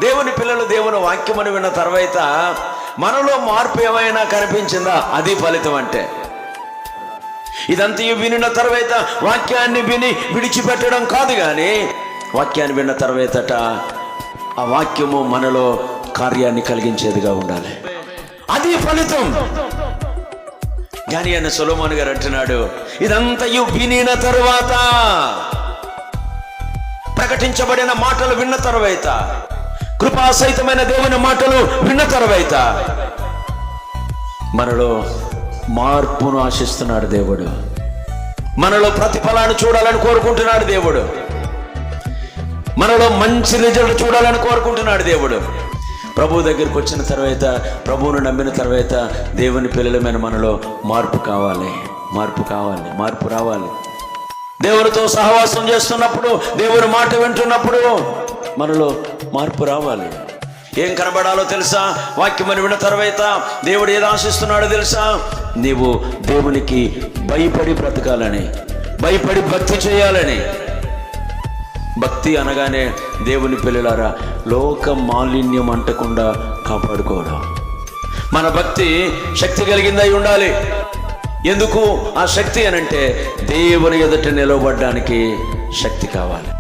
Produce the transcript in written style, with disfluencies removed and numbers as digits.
దేవుని పిల్లలు దేవుని వాక్యమును విన్న తర్వాత మనలో మార్పు ఏమైనా కనిపించిందా? అది ఫలితం అంటే. ఇదంతా వినిన తర్వాత వాక్యాన్ని విని విడిచిపెట్టడం కాదు, కానీ వాక్యాన్ని విన్న తర్వాతట ఆ వాక్యము మనలో కార్యాన్ని కలిగించేదిగా ఉండాలి. అది ఫలితం. జ్ఞాని అయిన సొలొమోను గారు అంటున్నాడు, ఇదంతయు వినిన తరువాత, ప్రకటించబడిన మాటలు విన్న తర్వాత, కృపాసహితమైన దేవుని మాటలు విన్న తర్వాత మనలో మార్పును ఆశిస్తున్నాడు దేవుడు. మనలో ప్రతిఫలాన్ని చూడాలని కోరుకుంటున్నాడు దేవుడు. మనలో మంచి రిజల్ట్ చూడాలని కోరుకుంటున్నాడు దేవుడు. ప్రభు దగ్గరికి వచ్చిన తర్వాత, ప్రభువును నమ్మిన తర్వాత దేవుని పిల్లలమైన మనలో మార్పు కావాలి, మార్పు రావాలి. దేవునితో సహవాసం చేస్తున్నప్పుడు, దేవుని మాట వింటున్నప్పుడు మనలో మార్పు రావాలి. ఏం కనబడాలో తెలుసా? వాక్యమని విన్న తర్వాత దేవుడు ఏది ఆశిస్తున్నాడో తెలుసా? నీవు దేవునికి భయపడి బ్రతకాలని, భయపడి భక్తి చేయాలని. భక్తి అనగానే దేవుని పిల్లలారా లోక మాలిన్యం అంటకుండా కాపాడుకోవడం. మన భక్తి శక్తి కలిగిందై ఉండాలి. ఎందుకు ఆ శక్తి అనంటే దేవుని ఎదుట నిలవబడడానికి శక్తి కావాలి.